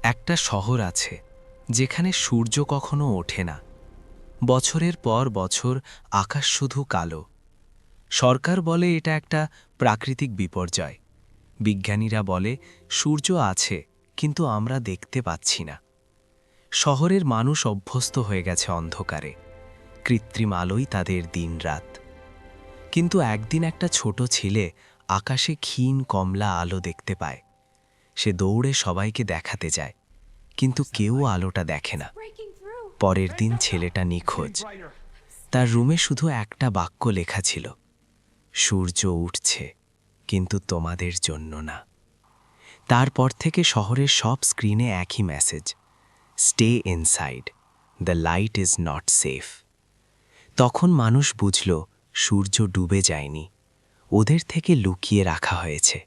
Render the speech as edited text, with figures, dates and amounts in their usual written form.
একটা শহর আছে যেখানে সূর্য কখনো ওঠে না। বছরের পর বছর আকাশ শুধু কালো। সরকার বলে এটা একটা প্রাকৃতিক বিপর্যয়। বিজ্ঞানীরা বলে সূর্য আছে, কিন্তু আমরা দেখতে পাচ্ছি না। শহরের মানুষ অভ্যস্ত হয়ে গেছে অন্ধকারে। কৃত্রিম আলোই তাদের দিনরাত। কিন্তু একদিন একটা ছোট ছেলে আকাশে ক্ষীণ কমলা আলো দেখতে পায়। সে দৌড়ে সবাইকে দেখাতে যায়, কিন্তু কেউ আলোটা দেখে না। পরের দিন ছেলেটা নিখোঁজ। তার রুমে শুধু একটা বাক্য লেখা ছিল, সূর্য উঠছে, কিন্তু তোমাদের জন্য না। তারপর থেকে শহরের সব স্ক্রিনে একই message, stay inside, the light is not safe. তখন মানুষ বুঝল সূর্য ডুবে যায়নি, ওদের থেকে লুকিয়ে রাখা হয়েছে।